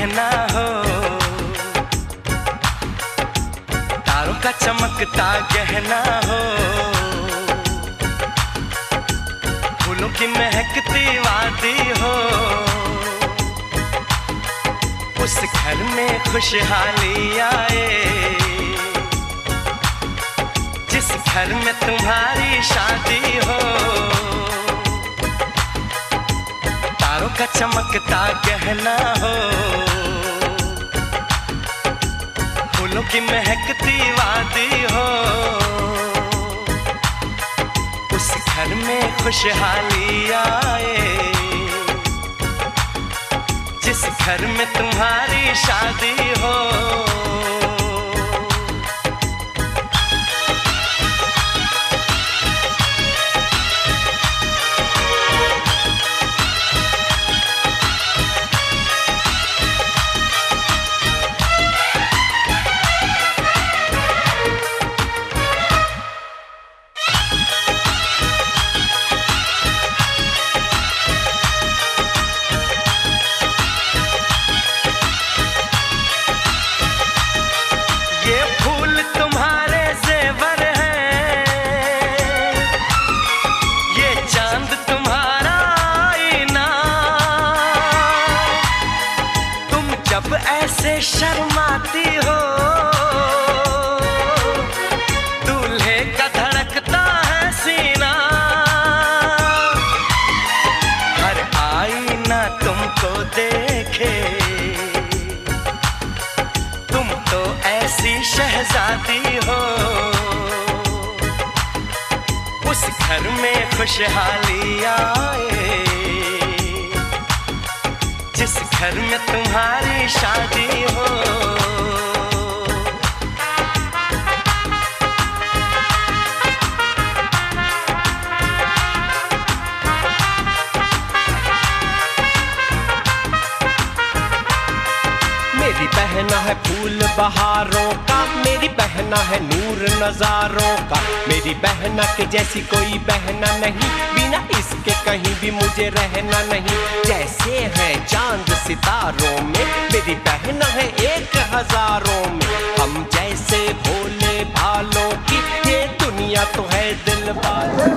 गहना हो, तारों का चमकता गहना हो, फूलों की महकती वादी हो, उस घर में खुशहाली आए, जिस घर में तुम्हारी शादी हो। तारों का चमकता गहना हो, फूलों की महकती वादी हो, उस घर में खुशहाली आए, जिस घर में तुम्हारी शादी हो। ऐसे शर्माती हो, दूल्हे का धड़कता है सीना, हर आईना तुमको देखे, तुम तो ऐसी शहजादी हो, उस घर में खुशहाली आए, जिस घर में तुम्हारी शादी हो। मेरी बहना है फूल बहारों का, मेरी बहना है नूर नजारों का, मेरी बहना के जैसी कोई बहना नहीं, बिना इसके कहीं भी मुझे रहना नहीं। जैसे है चांद सितारों में, मेरी बहना है 1000 में, हम जैसे भोले भालों की ये दुनिया तो है दिल वालों।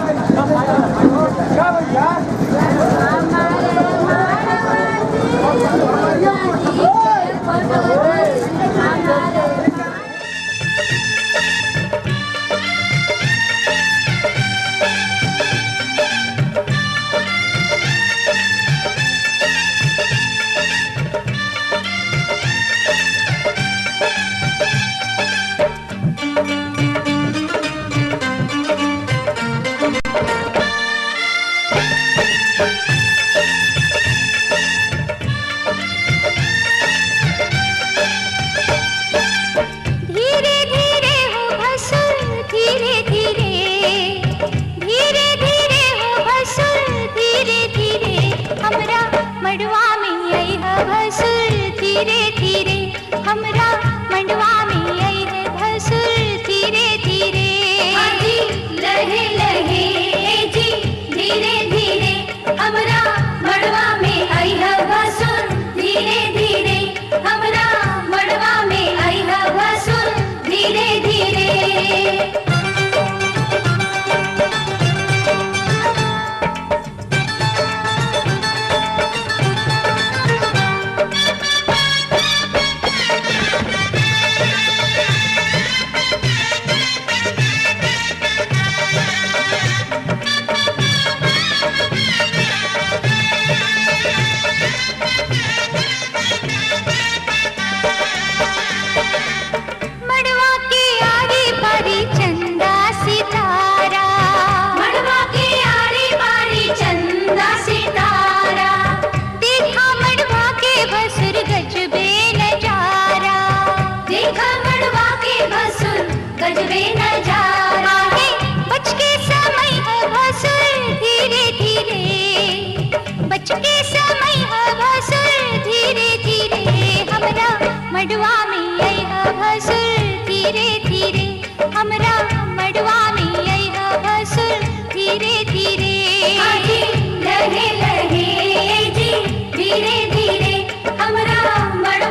धीरे धीरे हमरा मंडवा में आई है भसुर, धीरे धीरे लहे लहे जी, धीरे धीरे हमरा मंडवा में आई है भसुर, धीरे धीरे हमरा मंडवा में आई है भसुर, धीरे धीरे। गजबे नजारा है, बच के समय है भसुर, धीरे धीरे बच के समय है भसुर, धीरे धीरे हमरा मडवा में आई है भसुर, धीरे धीरे हमरा मडवा में आई है भसुर, धीरे धीरे लहे लहे जी, धीरे धीरे हमरा मडवा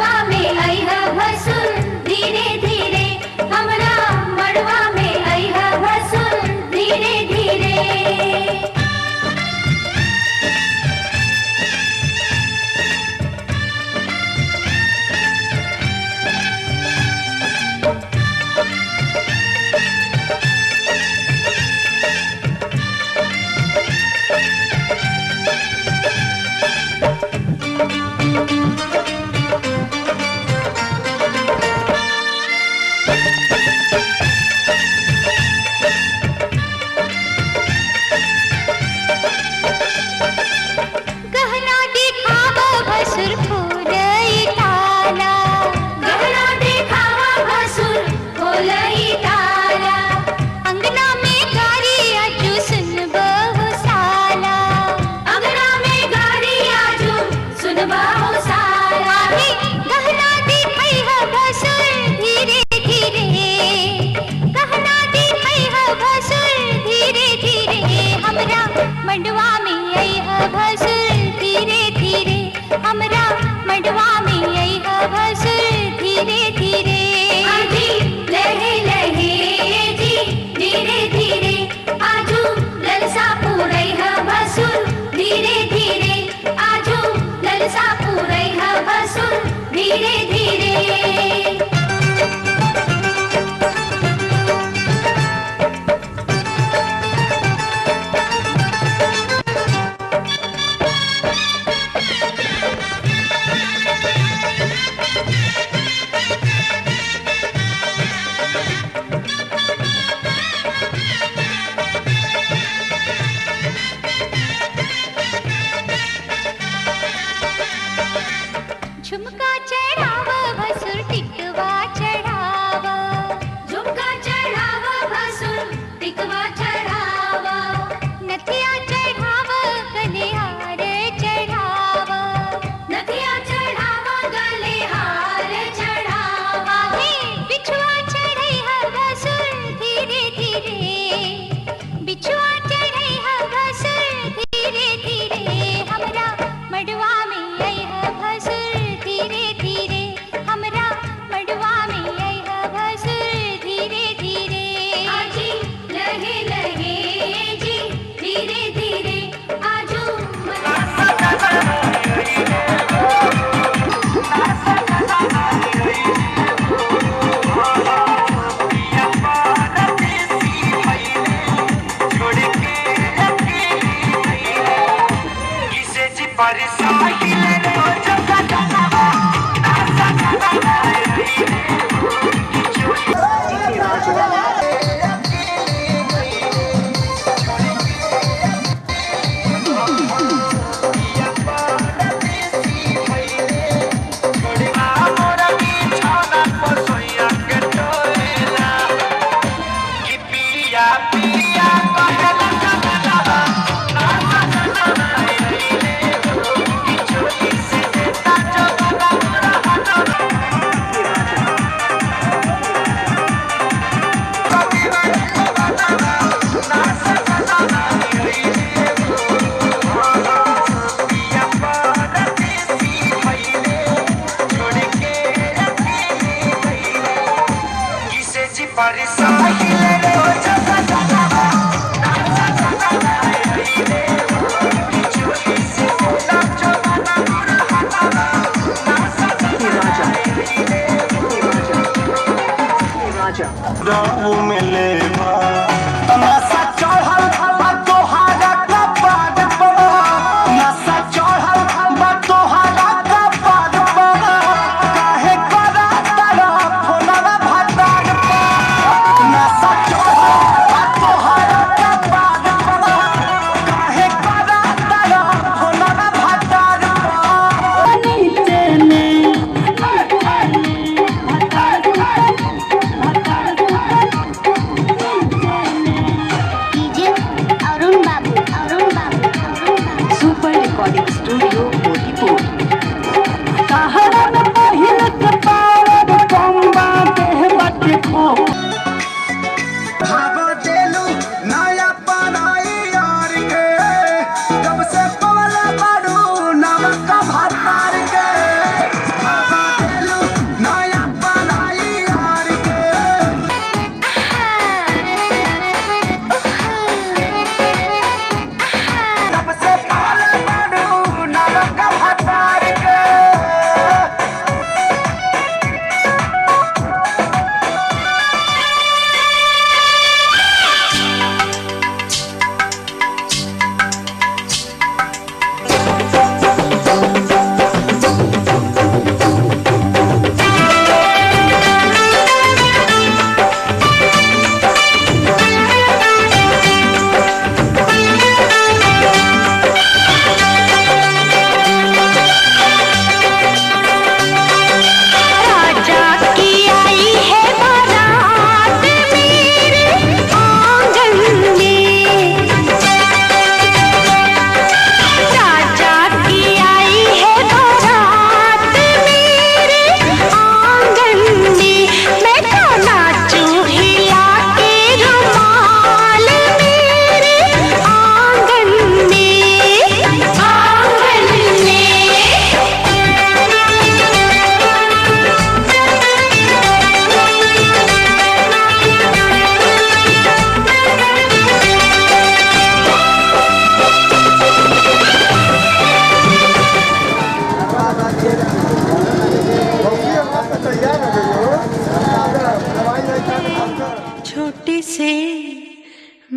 छोटी से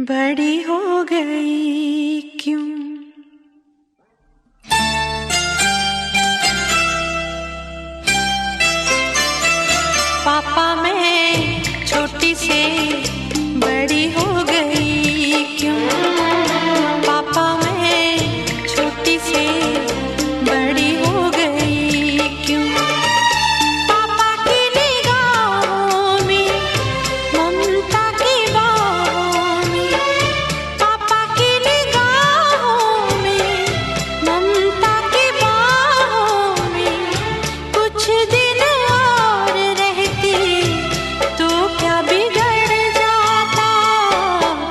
बड़ी हो गई क्यों? पापा मैं छोटी से बड़ी हो गई क्यों? पापा मैं छोटी से बड़ी हो गई क्यों? पापा की निगाहों में ममता की बाहों में, पापा की निगाहों में ममता की बाहों में कुछ दिन और रहती तो क्या बिगड़ जाता?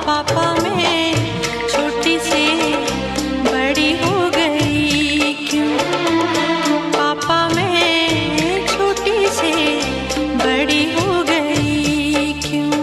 पापा मैं छोटी से बड़ी हो गई क्यों? पापा मैं छोटी से बड़ी हो गई क्यों?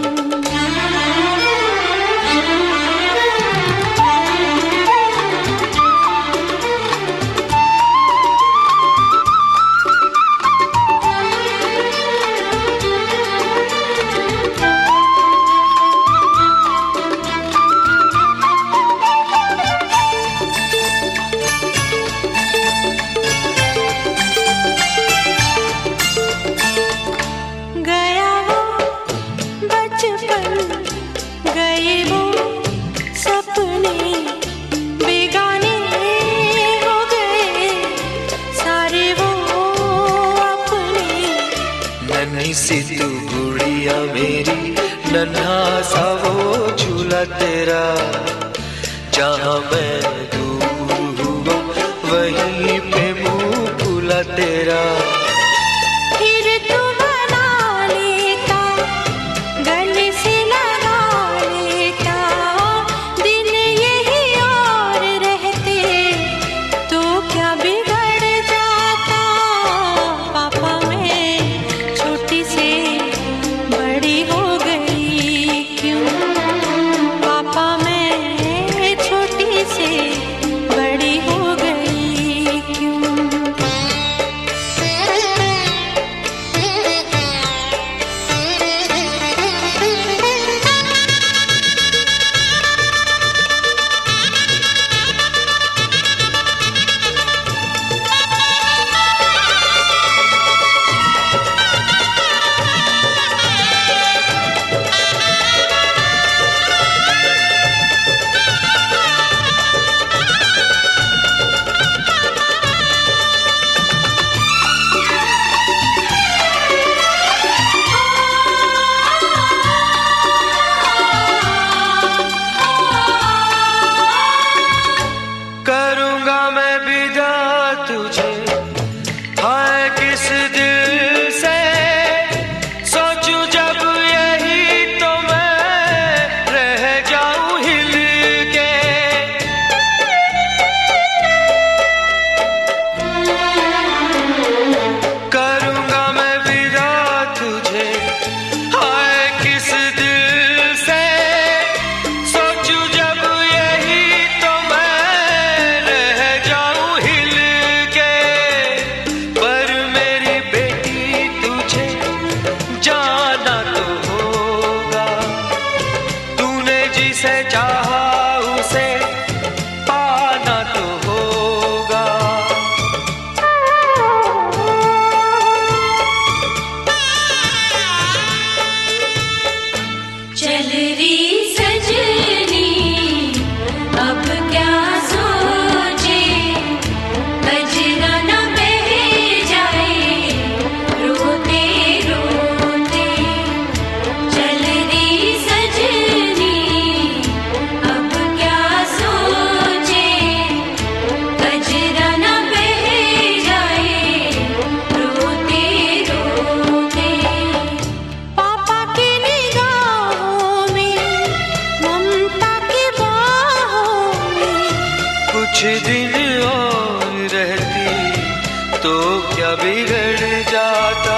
गया वो बचपन, गए वो सपने, बेगाने हो गए सारे वो अपने। नन्ही सी तू गुड़िया मेरी, नन्हा सा वो झूला तेरा, जहाँ मैं दूर हुआ वहीं पे मुँह खुला तेरा। फिर तू बना लेता, गले से लगा लेता, दिन यही और रहते तो क्या बिगड़ जाता? पापा मैं छोटी से बड़ी हो गई दिन और रहती तो क्या बिगड़ जाता।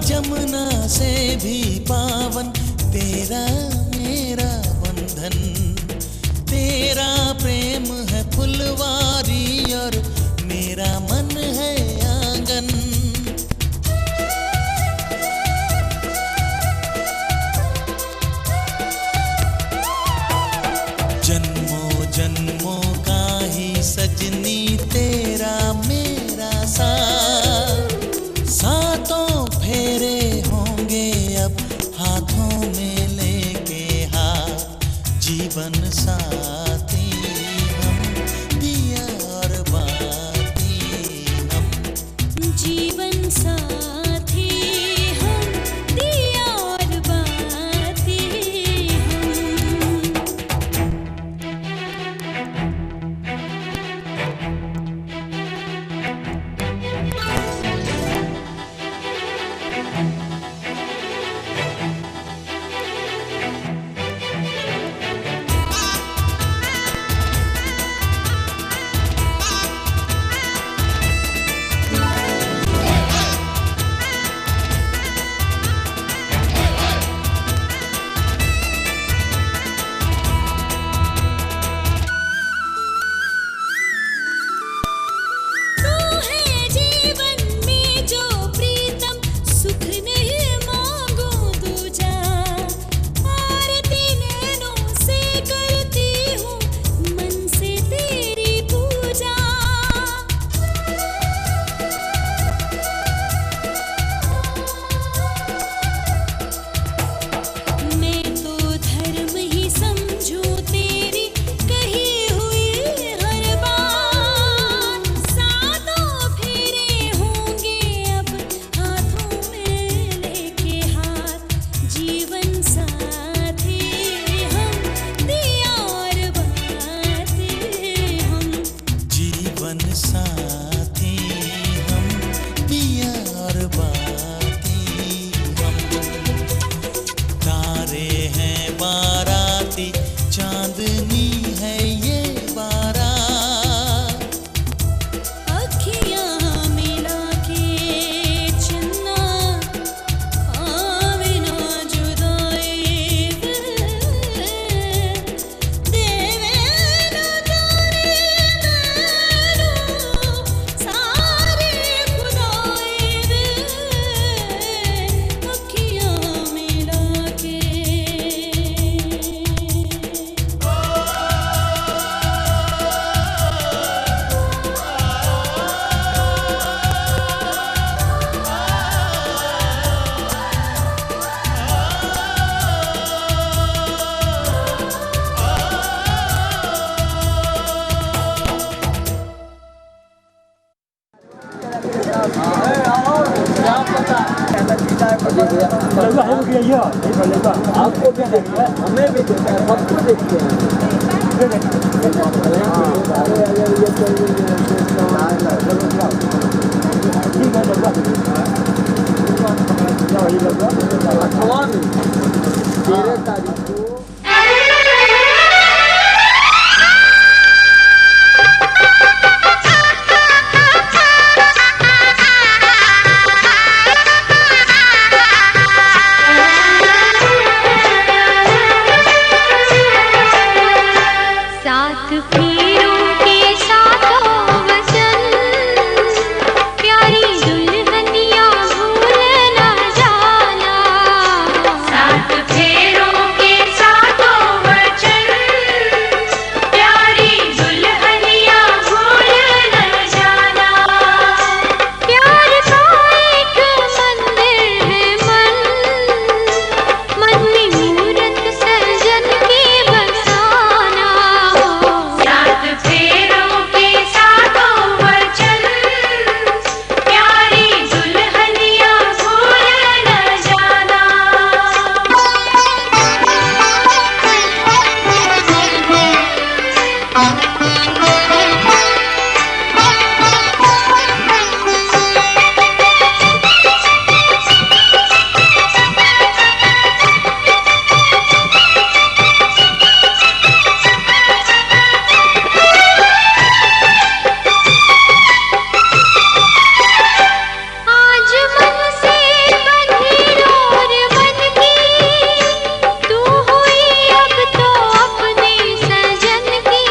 जमुना से भी पावन तेरा मेरा बंधन, तेरा प्रेम है फुलवारी और मेरा मन है आंगन। जन्मों जन्मों का ही सजनी तेरा मेरा साथ, सातों फेरे होंगे अब हाथों में लेके हाथ, जीवन साथी हम दिया और बाती हम, जीवन साथी हम दिया और बाती हम। आपको क्या देखना है, हमें भी देखना है, सबको देखते हैं। साथ फेरों के साथों वचन, प्यारी दुल्हनिया भूल न जाना। साथ फेरों के साथों वचन, प्यारी दुल्हनिया भूल न जाना। प्यार का एक मंदिर है मन, मन में मूरत सजन की बसाना। साथ फेरों के साथों वचन, प्यारी दुल्हनिया भूल न जाना। आज मन से बंधी डोर बन की, तू हुई अब तो अपने सजन की।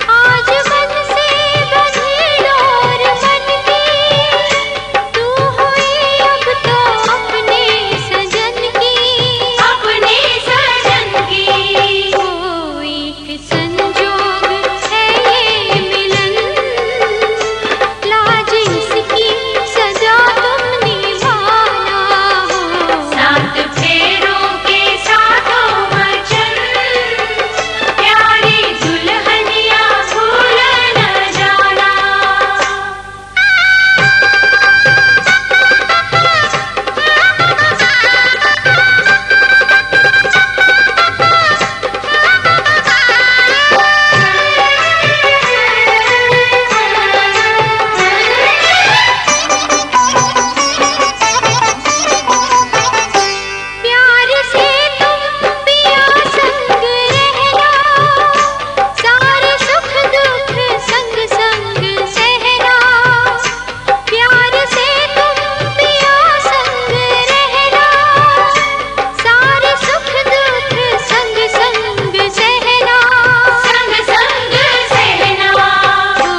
आज मन से बंधी डोर बन की, तू हुई अब तो अपने सजन की। अपने सजन की कोई एक संजोग है ये मिलन, लाज इसकी सजा तुम निभाना। साथ फेरों के साथों वचन, प्यारी दुल्हनिया भूल न जाना। प्यार से तुम पिया संग रहना, सारे सुख दुख संग संग सहना। प्यार से तुम पिया संग रहना, सारे सुख दुख संग संग सहना। संग संग सहना ओ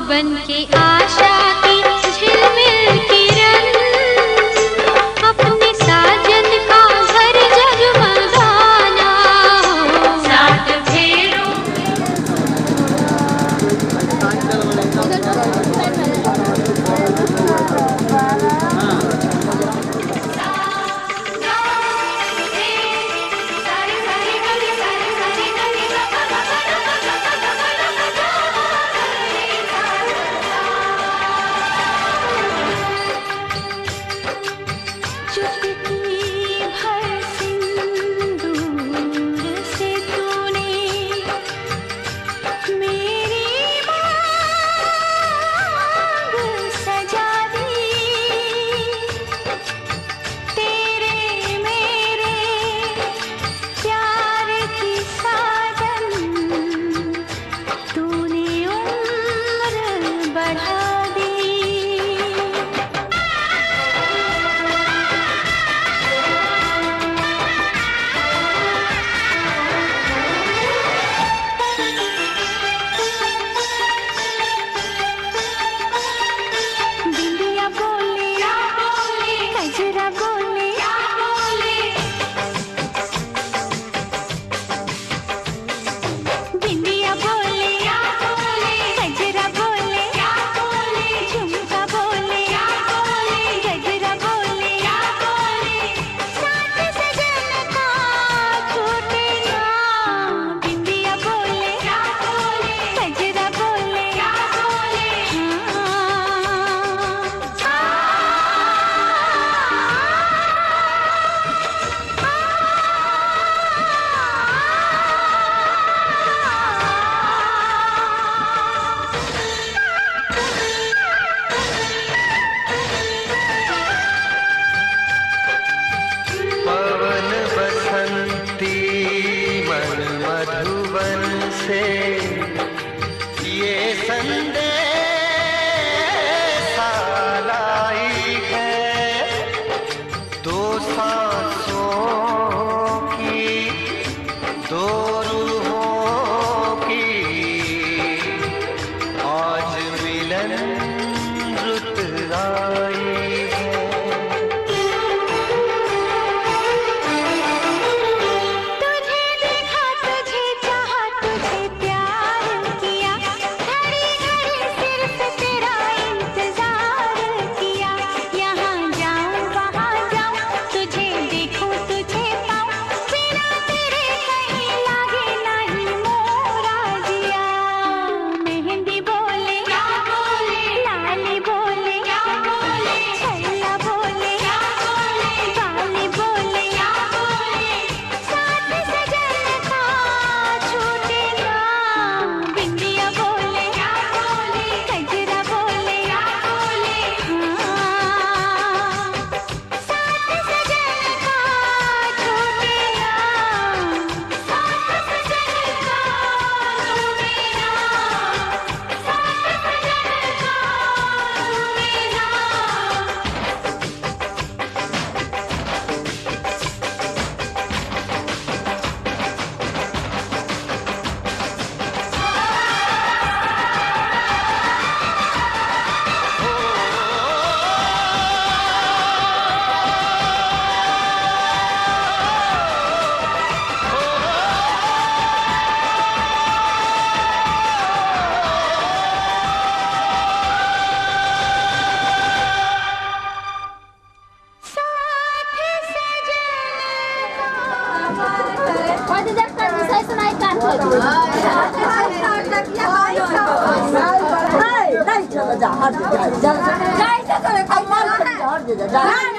बन के आशा की झिलमिल किरण, अपने साजन का घर जगमगाना। साथ फेरों जा हट जा जायचं तर काय हट जा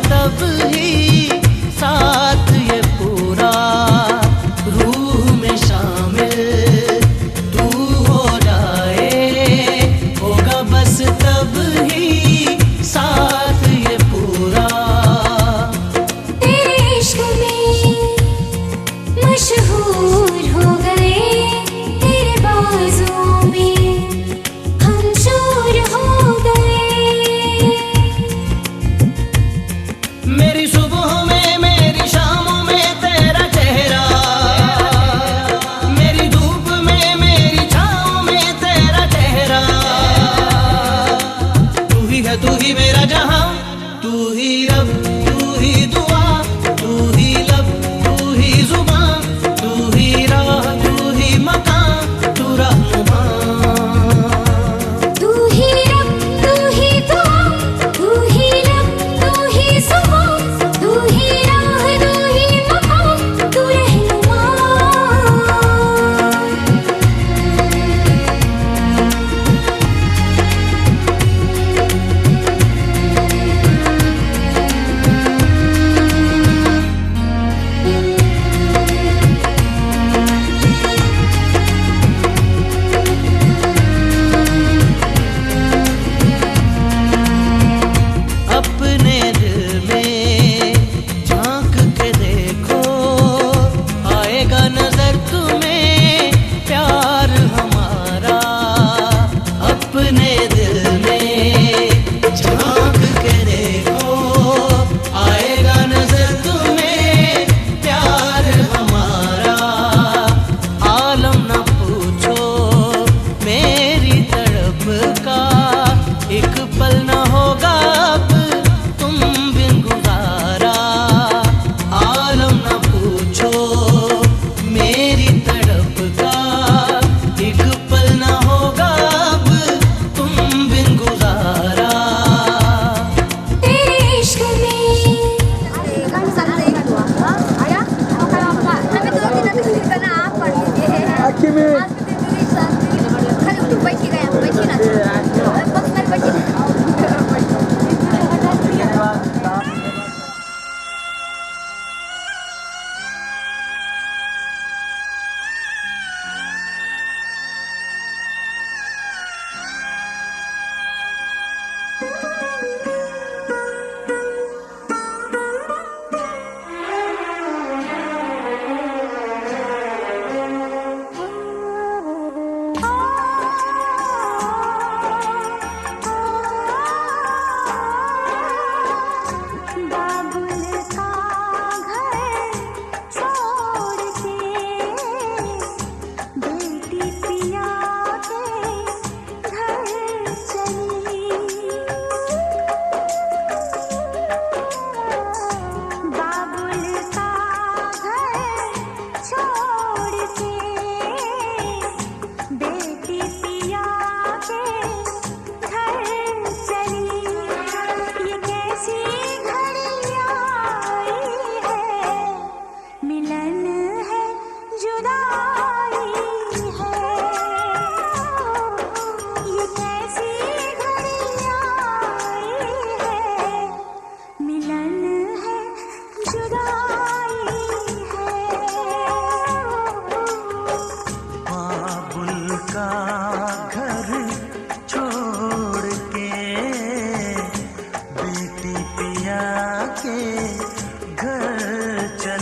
तब ही साथ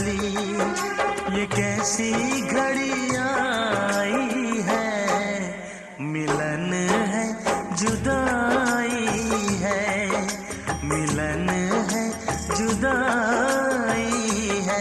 चली, ये कैसी घड़ी आई है, मिलन है जुदाई है, मिलन है जुदाई है।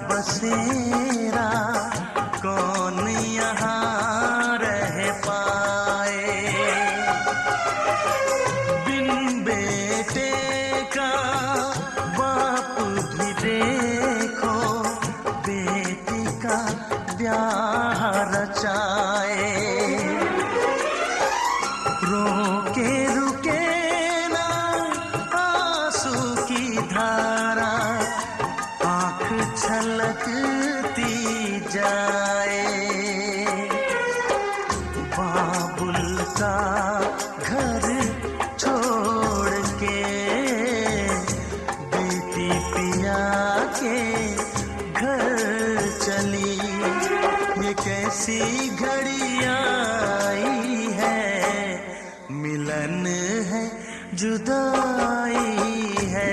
बसेरा कौन यहाँ रह पाए, बिन बेटे का बाप भी देखो बेटी का ब्याह रचाए, रोके रुके ना आंसू की धारा आँख छलकती जाए, बाबुल का घर छोड़ के बेटी पिया के घर चली, ये कैसी घड़ी आई है, मिलन है जुदाई है,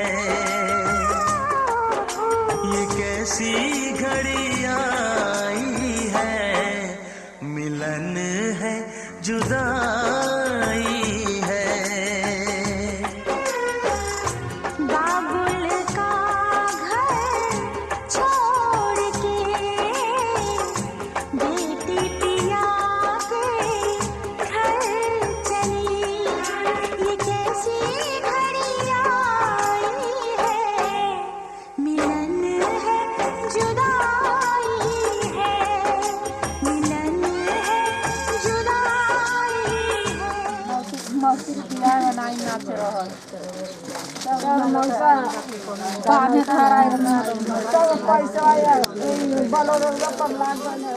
ये कैसी घड़ी आई है, मिलन है जुदाई है। बाबुल का घर छोड़ के बेटी पिया के घर चली, ये कैसी घड़ी आई है, मिलन है जुदाई है, मिलन है जुदाई है। मौसी किया है नहीं नाच रहा तब मौसा पानी खा रहा है तब पैसा आया बोलोरो पर लाग बने।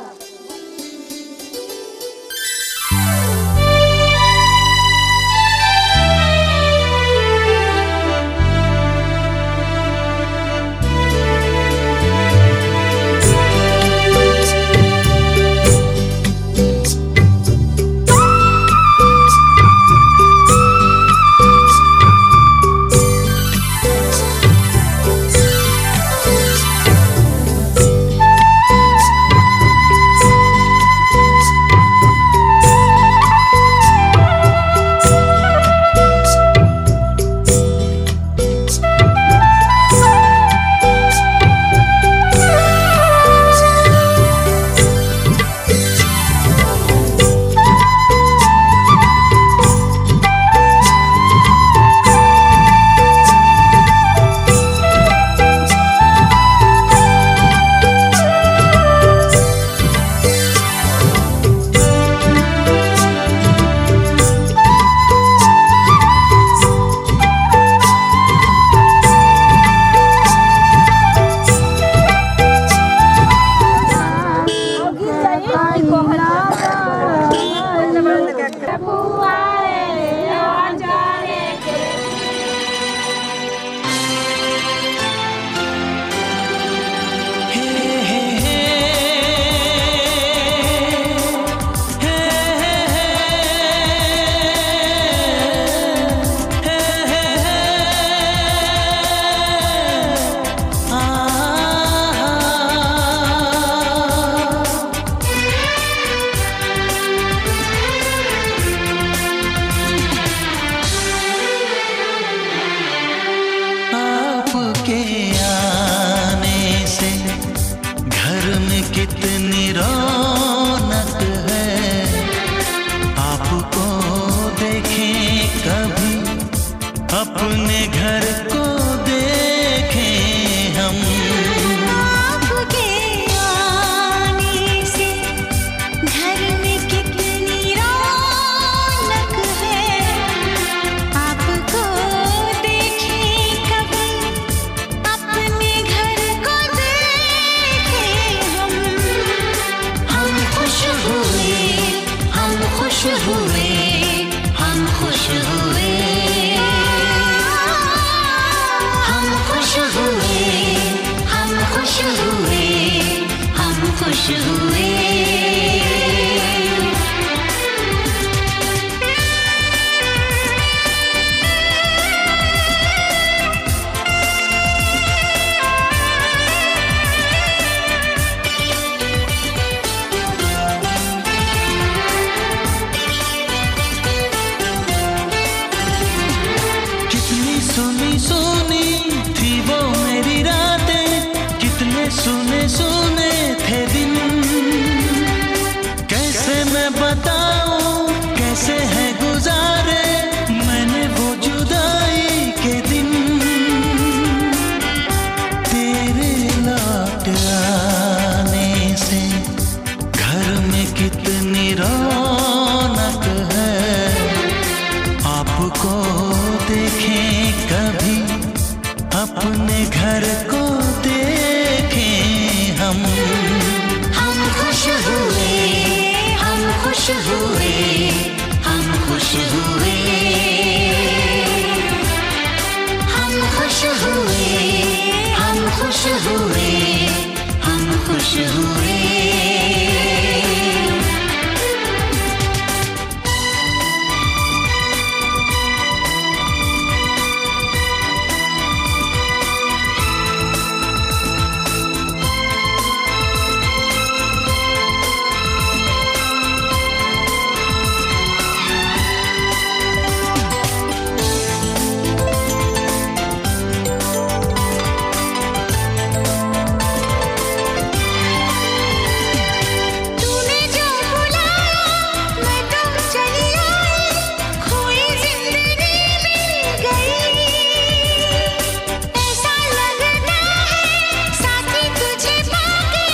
अपने घर को देखें हम। आपके आने से घर में कितनी रौनक है, आपको देखें कभी अपने घर को देखें हम। हम खुश हुए, हम खुश हुए, हम खुश हुए, हम खुश हुए, हम खुश हुए, हम खुश हुए। कितनी सुनी सुनी थी वो मेरी रातें, कितने सुने सुने थे दिन। कैसे मैं बताऊं कैसे है गुजारे मैंने वो जुदाई के दिन। तेरे लौट आने से घर में कितनी रौनक है, आपको देखें कभी अपने घर को देखें हम। हम खुश हुए, हम खुश हुए, हम खुश हुए, हम खुश हुए, हम खुश हुए, हम खुश हुए। तूने जो बुलाया मैं तो चली आई, खोई जिंदगी मिल गई। ऐसा लगता है साथी तुझे पाके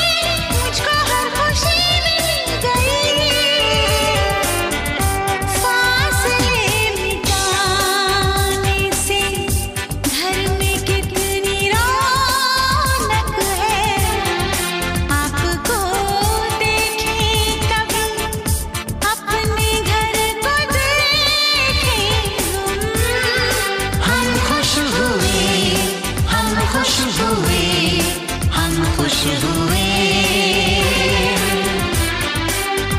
मुझको हर खुशी मिल गई। फासले मिटाने से घर में कितनी रौनक है, आपको देखें कभी अपने घर को देखें हम। हम खुश हुए, हम खुश हुए, हम खुश हुए,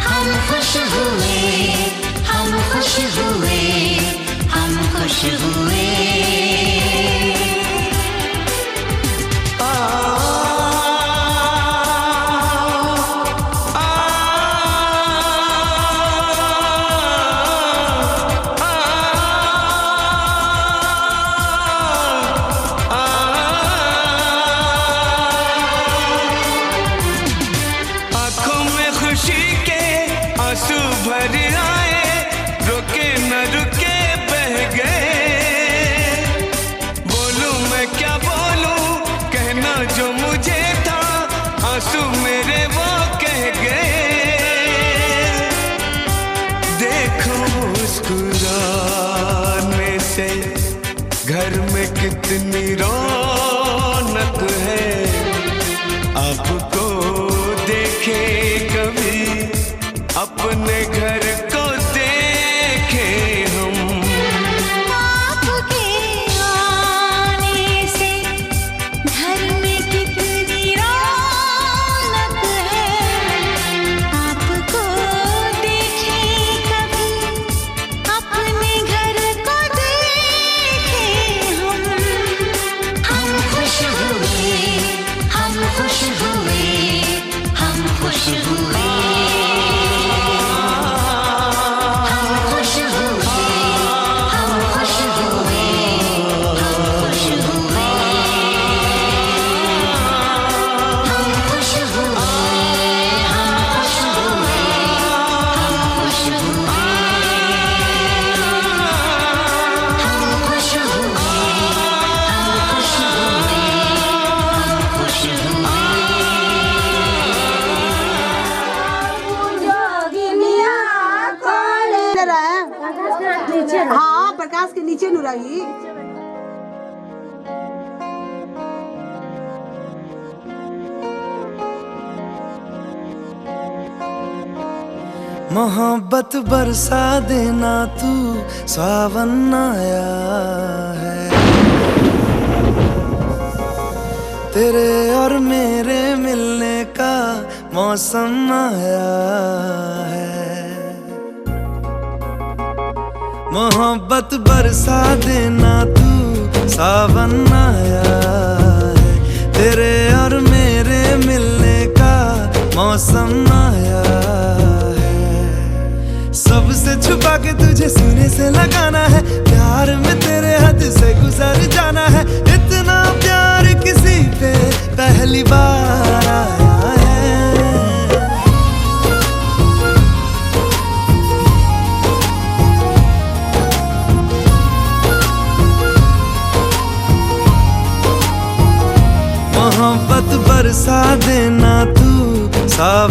हम खुश हुए, हम खुश हुए, हम खुश हुए। आंखों में खुशी के आंसू भर आए, रुके न रुके बह गए। बोलूं मैं क्या बोलूं, कहना जो मुझे था आंसू मेरे वो कह गए। देखो मुस्कुराने से घर में कितनी रौनक है, आपको देखे कभी अपने घर को देखें हम। आपके आने से घर में कितनी रौनक है, आपको देखें कभी अपने घर को देखें हम। हम खुश हुए, हम खुश हुए, हम खुश हुए। गिलास के नीचे नु रही। मोहब्बत बरसा देना तू, सावन आया है। तेरे और मेरे मिलने का मौसम आया है। मोहब्बत बरसा देना तू, सावन आया है। तेरे और मेरे मिलने का मौसम आया है। सबसे छुपा के तुझे सीने से लगाना है, प्यार में तेरे हद से गुजर जाना है। इतना प्यार किसी पे पहली बार आया है। मोहब्बत बरसा देना तू, सावन